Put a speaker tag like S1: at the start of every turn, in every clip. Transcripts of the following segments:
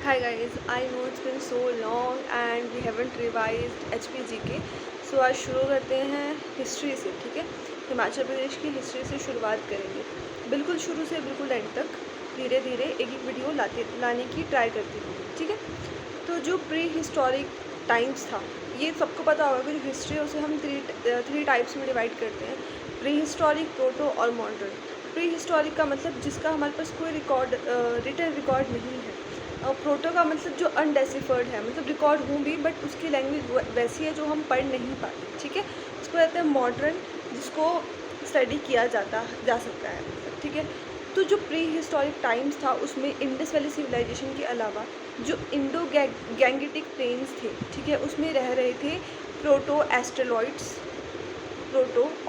S1: Hi guys, I know it's been so long and we haven't revised HPGK. So आज शुरू करते हैं history से, ठीक है। हिमाचल प्रदेश की हिस्ट्री से शुरुआत करेंगे, बिल्कुल शुरू से बिल्कुल एंड तक, धीरे धीरे एक एक वीडियो लाने की ट्राई करती हूँ, ठीक है। तो जो प्री हिस्टोरिक टाइम्स था, ये सबको पता होगा कि जो हिस्ट्री है उसे हम थ्री टाइप्स में डिवाइड करते हैं, प्री हिस्टोरिक, प्रोटो और मॉडर्न। प्री हिस्टोरिक का मतलब जिसका हमारे पास कोई रिटर्न रिकॉर्ड नहीं है, और प्रोटो का मतलब जो अनडेसिफर्ड है, मतलब रिकॉर्ड हूँ भी बट उसकी लैंग्वेज वैसी है जो हम पढ़ नहीं पाते, ठीक है। उसको कहते हैं मॉडर्न, जिसको स्टडी किया जा सकता है, ठीक है। तो जो प्री हिस्टोरिक टाइम्स था उसमें इंडस वैली सिविलाइजेशन के अलावा जो इंडो गैंगेटिक प्लेन्स थे, ठीक है, उसमें रह रहे थे प्रोटो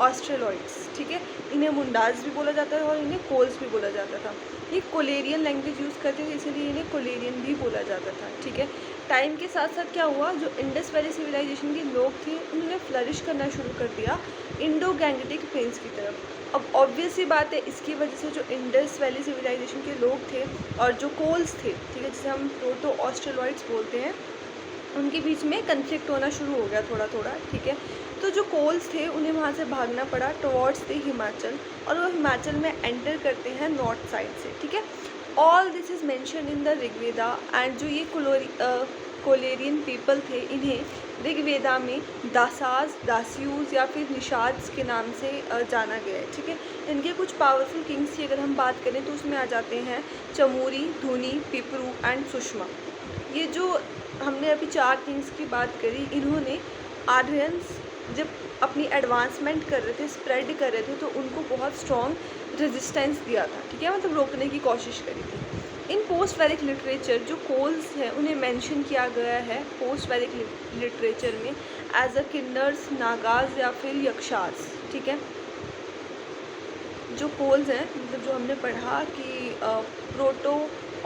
S1: ऑस्ट्रेलॉइड्स, ठीक है। इन्हें मुंडाज भी बोला जाता था और इन्हें कोल्स भी बोला जाता था। ये कोलेरियन लैंग्वेज यूज़ करते थे, इसीलिए इन्हें कोलेरियन भी बोला जाता था, ठीक है। टाइम के साथ साथ क्या हुआ, जो इंडस वैली सिविलाइजेशन के लोग थे उन्होंने फ्लरिश करना शुरू कर दिया इंडो गैंगेटिक प्लेन्स की तरफ। अब ऑब्वियस सी बात है, इसकी वजह से जो इंडस वैली सिविलाइजेशन के लोग थे और जो कोल्स थे, ठीक है, जिसे हम प्रोटो ऑस्ट्रेलॉइड्स बोलते हैं, उनके बीच में कन्फ्लिक्ट होना शुरू हो गया थोड़ा थोड़ा, ठीक है। तो जो कोल्स थे उन्हें वहाँ से भागना पड़ा टुवर्ड्स द हिमाचल, और वो हिमाचल में एंटर करते हैं नॉर्थ साइड से, ठीक है। All this is mention in the Rigveda. And जो ये कोलेरियन पीपल थे, इन्हें ऋग्वेदा में दासाज, दास्यूज या फिर निषाद्स के नाम से जाना गया है, ठीक है। इनके कुछ पावरफुल किंग्स की अगर हम बात करें तो उसमें आ जाते हैं चमूरी, धुनी, पिपरू एंड सुषमा। ये जो हमने अभी 4 किंग्स की बात करी, इन्होंने आर्यंस जब अपनी एडवांसमेंट कर रहे थे, स्प्रेड कर रहे थे, तो उनको बहुत स्ट्रॉन्ग रेजिस्टेंस दिया था, ठीक है, मतलब रोकने की कोशिश करी थी। इन पोस्ट वैदिक लिटरेचर जो कोल्स हैं उन्हें मेंशन किया गया है पोस्ट वैदिक लिटरेचर में एज अ किन्नर्स, नागाज या फिर यक्षास, ठीक है। जो कोल्स हैं, मतलब जो हमने पढ़ा कि प्रोटो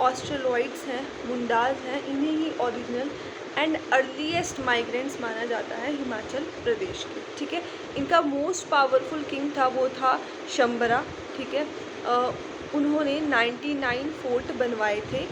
S1: ऑस्ट्रेलॉइड्स हैं, मुंडाज हैं, इन्हें ही ओरिजिनल एंड अर्लीस्ट माइग्रेंट्स माना जाता है हिमाचल प्रदेश के, ठीक है। इनका मोस्ट पावरफुल किंग था, वो था शंबरा, ठीक है। उन्होंने 99 फोर्ट बनवाए थे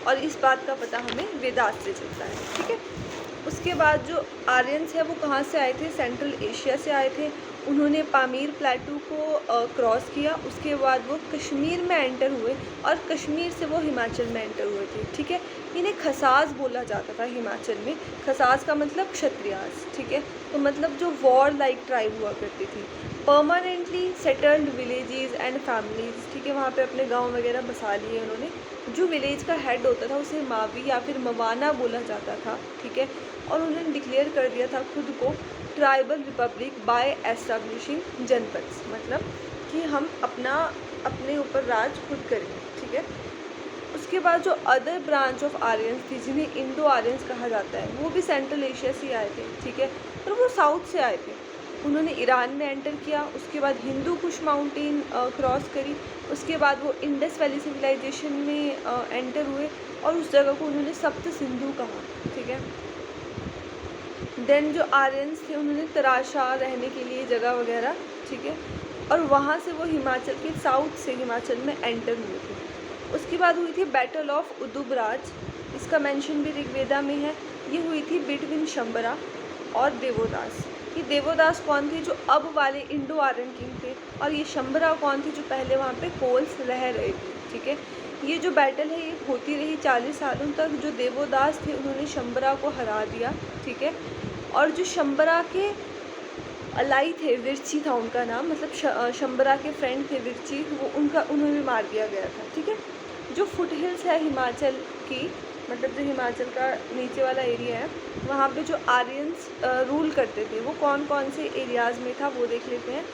S1: और इस बात का पता हमें वेदास से चलता है, ठीक है। उसके बाद जो आर्यंस है वो कहाँ से आए थे, सेंट्रल एशिया से आए थे। उन्होंने पामीर प्लेटू को क्रॉस किया, उसके बाद वो कश्मीर में एंटर हुए और कश्मीर से वो हिमाचल में एंटर हुए थे, ठीक है। इन्हें खसास बोला जाता था हिमाचल में। खसास का मतलब क्षत्रियास, ठीक है। तो मतलब जो वॉर लाइक ट्राइब हुआ करती थी, permanently settled villages and families, ठीक है, वहाँ पे अपने गांव वगैरह बसा लिए उन्होंने। जो विलेज का हेड होता था उसे मावी या फिर मवाना बोला जाता था, ठीक है। और उन्होंने डिक्लेयर कर दिया था खुद को ट्राइबल रिपब्लिक बाय एस्टैब्लिशिंग जनपद, मतलब कि हम अपने ऊपर राज खुद करेंगे, ठीक है। उसके बाद जो अदर ब्रांच ऑफ आर्यंस थी, जिन्हें इंडो आर्यंस कहा जाता है, वो भी सेंट्रल एशिया से आए थे, ठीक है, और वो साउथ से आए थे। उन्होंने ईरान में एंटर किया, उसके बाद हिंदू कुश माउंटेन क्रॉस करी, उसके बाद वो इंडस वैली सिविलाइजेशन में एंटर हुए और उस जगह को उन्होंने सप्त सिंधु कहा, ठीक है। देन जो आर्यंस थे उन्होंने तराशा रहने के लिए जगह वगैरह, ठीक है, और वहाँ से वो हिमाचल के साउथ से हिमाचल में एंटर हुए थे। उसके बाद हुई थी बैटल ऑफ उदुबराज, इसका मेंशन भी ऋग्वेदा में है। ये हुई थी बिटवीन शंबरा और देवोदास। ये देवोदास कौन थे, जो अब वाले इंडो आर्यन किंग थे, और ये शंबरा कौन थे, जो पहले वहाँ पे कोल्स रह रहे थे, ठीक है। ये जो बैटल है ये होती रही 40 सालों तक। जो देवोदास थे उन्होंने शंबरा को हरा दिया, ठीक है। और जो शंबरा के अलाई थे, विरची था उनका नाम, मतलब शंबरा के फ्रेंड थे विरची, वो उन्हें भी मार दिया गया था, ठीक है। जो फुट हिल्स है हिमाचल की, मतलब जो हिमाचल का नीचे वाला एरिया है, वहाँ पे जो आर्यंस रूल करते थे वो कौन कौन से एरियाज़ में था वो देख लेते हैं।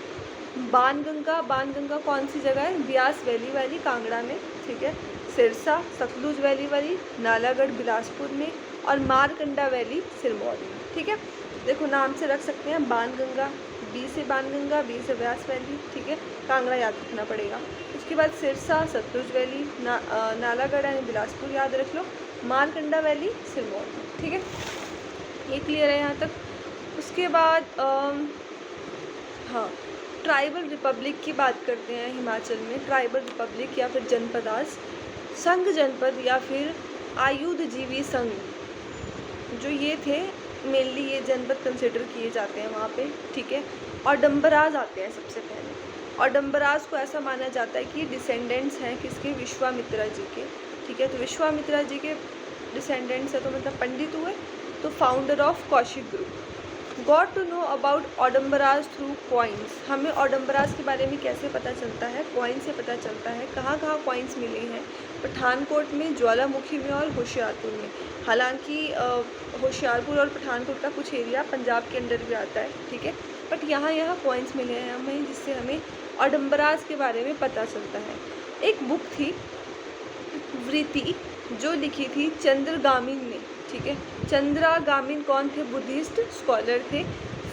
S1: बाणगंगा कौन सी जगह है, ब्यास वैली वाली कांगड़ा में, ठीक है। सिरसा सतलुज वैली वाली नालागढ़ बिलासपुर में, और मारकंडा वैली सिरमौर में, ठीक है। देखो नाम से रख सकते हैं, बाणगंगा, बी से बाणगंगा, बी से व्यास वैली, ठीक है, कांगड़ा याद रखना पड़ेगा। उसके बाद सिरसा, सतलुज वैली, नालागढ़ यानी बिलासपुर याद रख लो, मारकंडा वैली सिरमौर, ठीक है। ये क्लियर है यहाँ तक। उसके बाद हाँ, ट्राइबल रिपब्लिक की बात करते हैं हिमाचल में। ट्राइबल रिपब्लिक या फिर जनपदास, संघ जनपद या फिर आयुधजीवी संघ, जो ये थे मेनली ये जनपद कंसिडर किए जाते हैं वहाँ पे, ठीक है। और डम्बराज आते हैं सबसे पहले, और डम्बराज को ऐसा माना जाता है कि ये डिसेंडेंट्स हैं किसके, विश्वामित्रा जी के, ठीक है। तो विश्वामित्रा जी के डिसेंडेंट्स है तो मतलब पंडित हुए, तो founder of Kaushik group. Got to know about ओडम्बराज थ्रू कॉइन्स, हमें ओडम्बराज के बारे में कैसे पता चलता है, कॉइन से पता चलता है। कहाँ कहाँ कॉइन्स मिले हैं, पठानकोट में, ज्वालामुखी में और होशियारपुर में। हालांकि होशियारपुर और पठानकोट का कुछ एरिया पंजाब के अंडर भी आता है, ठीक है, बट यहाँ कॉइन्स मिले हैं हमें, जिससे हमें ओडम्बराज के बारे में पता चलता है। एक बुक थी वृत्ति, जो लिखी थी चंद्रगामिन ने, ठीक है। चंद्रगामिन कौन थे, बुद्धिस्ट स्कॉलर थे।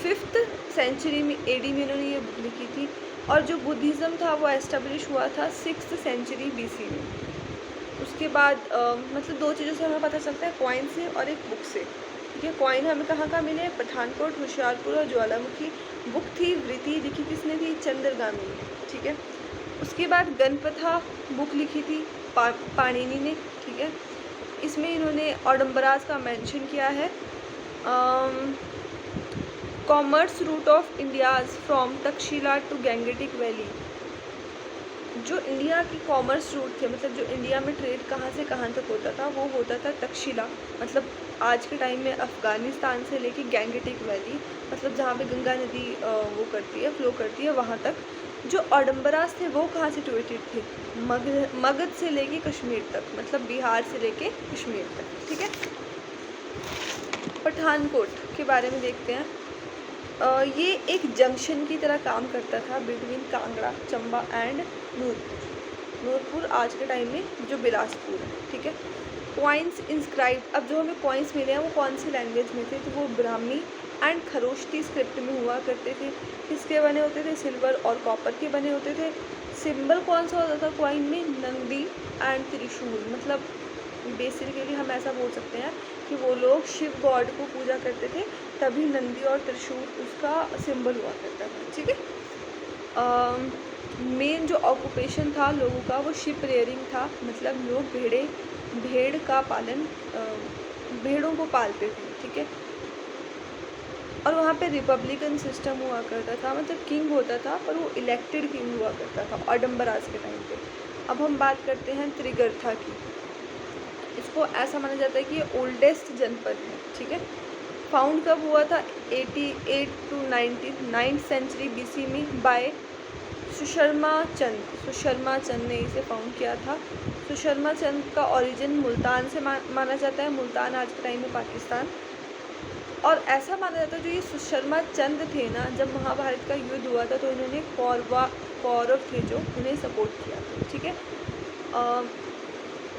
S1: 5th सेंचुरी में एडी में इन्होंने ये बुक लिखी थी, और जो बुद्धिज़्म था वो एस्टेब्लिश हुआ था 6th सेंचुरी BC में। उसके बाद मतलब दो चीज़ों से हमें पता चलता है, कॉइन से और एक बुक से, ठीक है। कॉइन हमें कहाँ कहाँ मिले, पठानकोट, होशियारपुर और ज्वालामुखी। बुक थी वृत्ति, लिखी किसने थी, चंद्रगामिन ने, ठीक है। उसके बाद गणपथा बुक लिखी थी पाणिनि ने, ठीक है। इसमें इन्होंने ओडम्बराज का मेंशन किया है। Commerce route of India's from Takshashila to Gangetic valley, जो इंडिया की कॉमर्स रूट थे, मतलब जो इंडिया में ट्रेड कहाँ से कहाँ तक होता था, वो होता था तक्षशिला, मतलब आज के टाइम में अफ़गानिस्तान से लेके गैंगेटिक वैली, मतलब जहाँ पे गंगा नदी वो करती है, फ्लो करती है, वहाँ तक। जो ओडम्बराज थे वो कहाँ सिचुएटेड थे, मगध से लेके कश्मीर तक, मतलब बिहार से लेके कश्मीर तक, ठीक है। पठानकोट के बारे में देखते हैं। ये एक जंक्शन की तरह काम करता था बिटवीन कांगड़ा, चंबा एंड नूरपुर। नूरपुर आज के टाइम में जो बिलासपुर है, ठीक है। कॉइन्स इंस्क्राइब, अब जो हमें कॉइन्स मिले हैं वो कौन सी लैंग्वेज में थे, तो वो ब्राह्मी एंड खरोष्टी स्क्रिप्ट में हुआ करते थे। किसके बने होते थे, सिल्वर और कॉपर के बने होते थे। सिंबल कौन सा होता था कॉइन में, नंदी एंड त्रिशूल, मतलब बेसिकली हम ऐसा बोल सकते हैं कि वो लोग शिव गॉड को पूजा करते थे, तभी नंदी और त्रिशूल उसका सिंबल हुआ करता था, ठीक है। मेन जो ऑक्यूपेशन था लोगों का वो शिप रेयरिंग था, मतलब लोग भेड़ का पालन, भेड़ों को पालते थे, ठीक है। और वहाँ पे रिपब्लिकन सिस्टम हुआ करता था, मतलब किंग होता था पर वो इलेक्टेड किंग हुआ करता था ओडम्बराज के टाइम पे। अब हम बात करते हैं त्रिगर्था की। इसको ऐसा माना जाता है कि ये ओल्डेस्ट जनपद है, ठीक है। फाउंड कब हुआ था, 88 to 99th सेंचुरी BC में बाय सुशर्मा चंद ने इसे फाउंड किया था। सुशर्मा चंद का ओरिजिन मुल्तान से माना जाता है, मुल्तान आज के टाइम में पाकिस्तान। और ऐसा माना जाता है जो ये सुशर्मा चंद थे ना, जब महाभारत का युद्ध हुआ था तो इन्होंने कौरव थे जो उन्हें सपोर्ट किया था, ठीक है।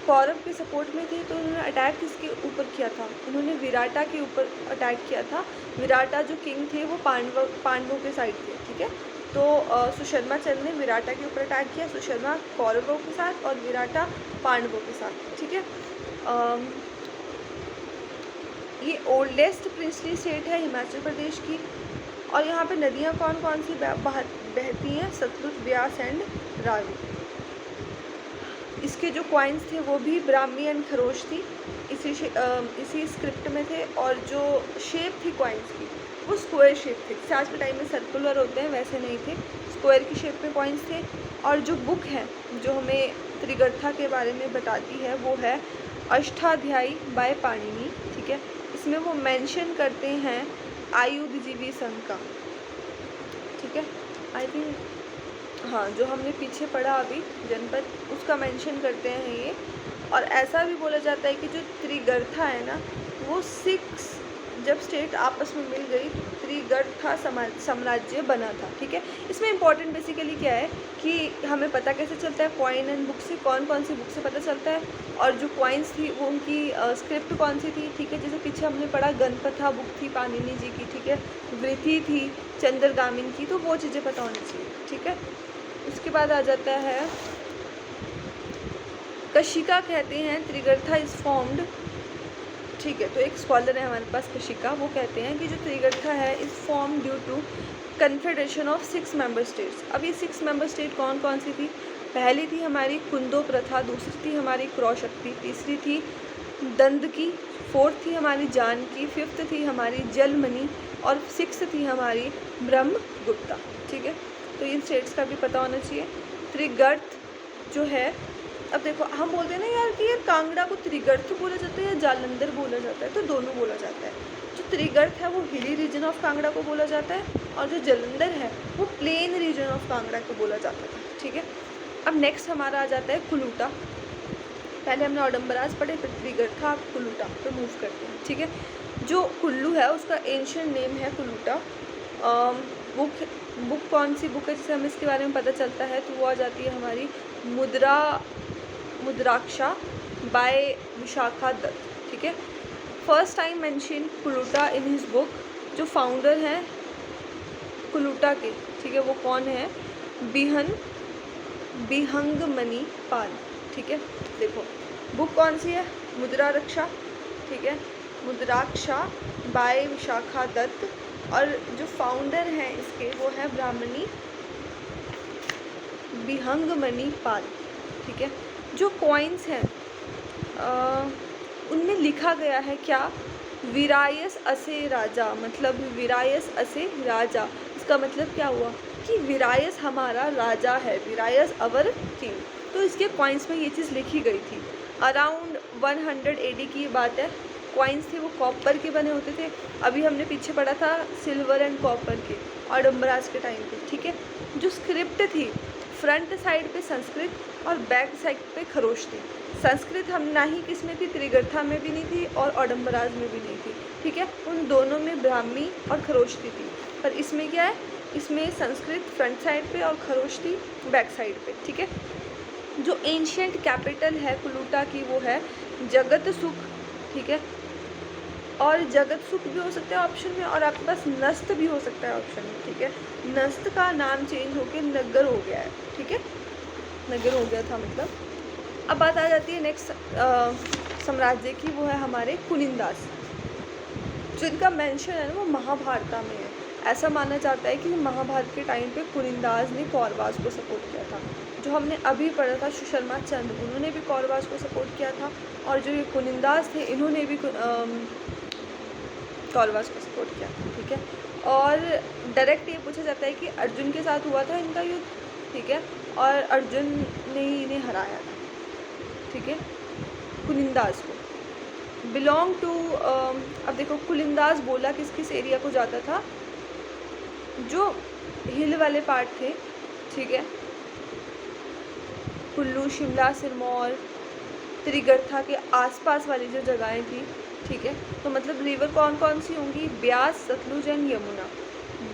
S1: कौरव के सपोर्ट में थे तो उन्होंने अटैक किसके ऊपर किया था, उन्होंने विराटा के ऊपर अटैक किया था। विराटा जो किंग थे वो पांडवों के साइड थे, ठीक है। तो सुशर्मा चंद ने विराटा के ऊपर अटैक किया, सुशर्मा कौरवों के साथ और विराटा पांडवों के साथ, ठीक है। ये ओल्डेस्ट प्रिंसली स्टेट है हिमाचल प्रदेश की। और यहाँ पे नदियाँ कौन कौन सी बहती हैं, सतलुज, ब्यास एंड रावी। इसके जो कॉइन्स थे वो भी ब्राह्मी एंड खरोश थी, इसी स्क्रिप्ट में थे। और जो शेप थी कॉइन्स की वो स्क्वायर शेप थी, जैसे आज के टाइम में सर्कुलर होते हैं वैसे नहीं थे, स्क्वायर की शेप में कॉइन्स थे। और जो बुक है जो हमें त्रिगर्था के बारे में बताती है वो है अष्टाध्यायी बाय पाणिनि, ठीक है। इसमें वो मेंशन करते हैं आयुधजीवी संघ का, ठीक है। आई थिंक हाँ, जो हमने पीछे पढ़ा अभी जनपद, उसका मेंशन करते हैं ये। और ऐसा भी बोला जाता है कि जो त्रिगर्था है ना, वो 6 जब स्टेट आपस में मिल गई तो त्रिगर्था साम्राज्य बना था, ठीक है। इसमें इंपॉर्टेंट बेसिकली क्या है कि हमें पता कैसे चलता है कॉइन एंड बुक से, कौन कौन सी बुक से पता चलता है, और जो कॉइन्स थी वो उनकी स्क्रिप्ट कौन सी थी, ठीक है। जैसे पीछे हमने पढ़ा गणपथा बुक थी पाणिनि जी की, ठीक है, वृत्ति थी चंद्रगामिन की, तो वो चीज़ें पता होनी चाहिए, ठीक है। उसके बाद आ जाता है कशिका, कहते हैं त्रिगर्था इज फॉर्म्ड, ठीक है। तो एक स्कॉलर है हमारे पास कशिका, वो कहते हैं कि जो त्रिगर्था है is form due to confederation of 6 member states. अब ये 6 मेंबर स्टेट कौन कौन सी थी, पहली थी हमारी कुंदो प्रथा, दूसरी थी हमारी क्रौ शक्ति, तीसरी थी दंद की, फोर्थ थी हमारी जान की, फिफ्थ थी हमारी जलमणि और सिक्स थी हमारी ब्रह्मगुप्ता। ठीक है, तो इन स्टेट्स का भी पता होना चाहिए। त्रिगर्त जो है, अब देखो हम बोलते हैं ना यार कि यार कांगड़ा को त्रिगर्त बोला जाता है या जालंधर बोला जाता है, तो दोनों बोला जाता है। जो त्रिगर्त है वो हिली रीजन ऑफ कांगड़ा को बोला जाता है और जो जालंधर है वो प्लेन रीजन ऑफ कांगड़ा को बोला जाता था। ठीक है, अब नेक्स्ट हमारा आ जाता है कुलूटा। पहले हमने औडंबराज पढ़े, फिर त्रिगर्था, अब कुलूटा पे मूव करते हैं। ठीक है, जो कुल्लू है उसका एंशिएंट नेम है कुलूटा। बुक कौन सी बुक है जिससे हमें इसके बारे में पता चलता है, तो वो आ जाती है हमारी मुद्राक्षा बाय विशाखा दत्त। ठीक है, first time mention Kuluta in his book. जो फाउंडर हैं कुलूटा के, ठीक है, वो कौन है? बिहंगमणि पाल। ठीक है, देखो बुक कौन सी है? मुद्रा रक्षा। ठीक है, मुद्राक्षा बाय विशाखा दत्त, और जो फाउंडर हैं इसके वो है ब्राह्मणी बिहंगमणि पाल। ठीक है, जो कॉइन्स हैं उनमें लिखा गया है क्या? वीरायस असे राजा, मतलब वीरायस असे राजा, इसका मतलब क्या हुआ कि वीरायस हमारा राजा है, वीरायस अवर किंग। तो इसके कॉइन्स में ये चीज़ लिखी गई थी। अराउंड 100 AD की बात है। कॉइन्स थे वो कॉपर के बने होते थे। अभी हमने पीछे पढ़ा था सिल्वर एंड कॉपर के औडंबराज के टाइम पे। ठीक है, जो स्क्रिप्ट थी फ्रंट साइड पे संस्कृत और बैक साइड पे खरोश थी। संस्कृत हम ना ही किस में थी, त्रिगर्था में भी नहीं थी और औडंबराज में भी नहीं थी। ठीक है, उन दोनों में ब्राह्मी और खरोष्टी थी, पर इसमें क्या है, इसमें संस्कृत फ्रंट साइड पे और खरोष्टी बैक साइड पे। ठीक है, जो एंशियंट कैपिटल है कुलूटा की वो है जगत सुख। ठीक है, और जगत सुख भी हो सकता है ऑप्शन में, और आपके पास नस्त भी हो सकता है ऑप्शन में। ठीक है, नस्त का नाम चेंज होके नगर हो गया है। ठीक है, नगर हो गया था मतलब। अब बात आ जाती है नेक्स्ट साम्राज्य की, वो है हमारे कुनिंदास, जिनका मेंशन है ना वो महाभारत में है। ऐसा माना जाता है कि महाभारत के टाइम पे कुनिंदास ने कौरवास को सपोर्ट किया था। जो हमने अभी पढ़ा था सुशर्मा चंद, उन्होंने भी कौरवास को सपोर्ट किया था, और जो ये कुनिंदास थे इन्होंने भी कौरवास को सपोर्ट किया। ठीक है, और डायरेक्ट ये पूछा जाता है कि अर्जुन के साथ हुआ था इनका युद्ध। ठीक है, और अर्जुन ने ही इन्हें हराया था। ठीक है, कुनिंदास को बिलोंग टू अब देखो कुलिंदास बोला किस किस एरिया को जाता था? जो हिल वाले पार्ट थे। ठीक है, कुल्लू, शिमला, सिरमौर, त्रिगर्था के आसपास वाली जो जगहें थी। ठीक है, तो मतलब रिवर कौन कौन सी होंगी? ब्यास, सतलुज एंड यमुना।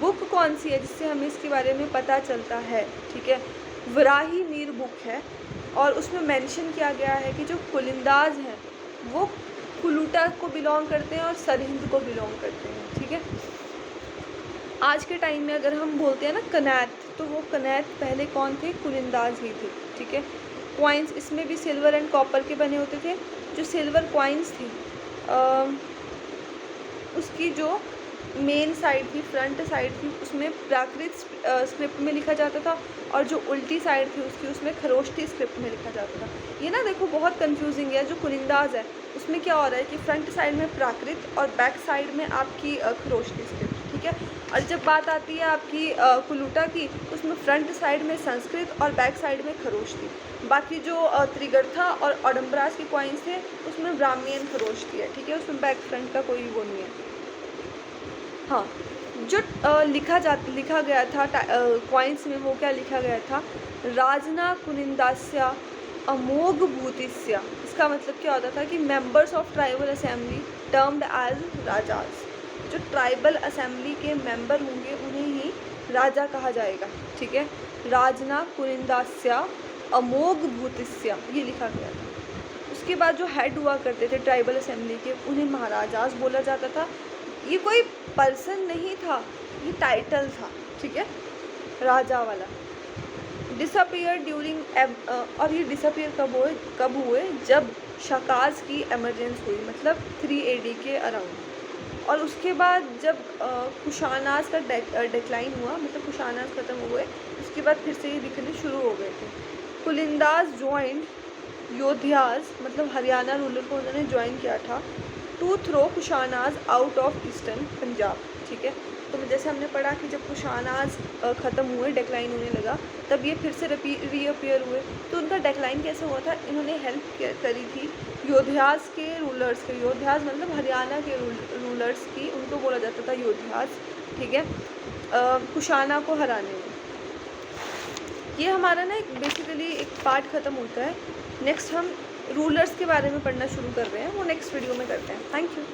S1: बुक कौन सी है जिससे हमें इसके बारे में पता चलता है? ठीक है, वराही नीर बुक है, और उसमें मेंशन किया गया है कि जो कुलिंदाज हैं वो कुलूटा को बिलोंग करते हैं और सरहिंद को बिलोंग करते हैं। ठीक है, आज के टाइम में अगर हम बोलते हैं ना कनैत, तो वो कनैत पहले कौन थे? कुलिंदाज ही थे। ठीक है, कॉइन्स इसमें भी सिल्वर एंड कॉपर के बने होते थे। जो सिल्वर कॉइन्स थी उसकी जो मेन साइड थी, फ्रंट साइड थी, उसमें प्राकृत स्क्रिप्ट में लिखा जाता था, और जो उल्टी साइड थी उसकी उसमें खरोष्टी स्क्रिप्ट में लिखा जाता था। ये ना देखो बहुत कंफ्यूजिंग है। जो कुलिंदाज है उसमें क्या हो रहा है कि फ्रंट साइड में प्राकृत और बैक साइड में आपकी खरोष्टी स्क्रिप्ट। ठीक है, और जब बात आती है आपकी कुलूटा की, उसमें फ्रंट साइड में संस्कृत और बैक साइड में खरोष्टी। बाकी जो त्रिगर्था और औडंबराज की कॉइन्स थे उसमें ब्राह्मी एंड खरोष्टी है। ठीक है, उसमें बैक फ्रंट का कोई वो नहीं है। हाँ, जो लिखा गया था कॉइन्स में, वो क्या लिखा गया था? राजना कुनिंदास्या अमोघ भूतिस्या। इसका मतलब क्या होता था कि members of tribal assembly termed as rajas. जो ट्राइबल असेंबली के मेंबर होंगे उन्हें ही राजा कहा जाएगा। ठीक है, राजना कुनिंदास्या अमोघ भूतिस्या, ये लिखा गया था। उसके बाद जो हेड हुआ करते थे ट्राइबल असेंबली के, उन्हें महाराजाज बोला जाता था। ये कोई पर्सन नहीं था, ये टाइटल था। ठीक है, राजा वाला। डिसअपियर ड्यूरिंग और ये डिसअपियर कब हुए? जब शकाज की एमरजेंस हुई, मतलब 3 AD के अराउंड। और उसके बाद जब कुशानाज का डिक्लाइन हुआ, मतलब कुशानाज ख़त्म हुए, उसके बाद फिर से ये दिखने शुरू हो गए थे। कुलिंदाज ज्वाइंड योध्याज मतलब हरियाणा रूलर को उन्होंने ज्वाइन किया था to throw Kushanas out of eastern Punjab, ठीक है। तो जैसे हमने पढ़ा कि जब कुशानाज ख़त्म हुए, डेक्लाइन होने लगा, तब ये फिर से रीअपियर हुए। तो उनका डेक्लाइन कैसे हुआ था, इन्होंने हेल्प करी थी योध्याज के रूलर्स के। योध्याज मतलब हरियाणा के रूलर्स की, उनको बोला जाता था योध्याज, ठीक है, कुशाना को हराने में। ये हमारा ना एक बेसिकली एक पार्ट ख़त्म होता है। नेक्स्ट हम रूलर्स के बारे में पढ़ना शुरू कर रहे हैं, वो नेक्स्ट वीडियो में करते हैं। Thank you.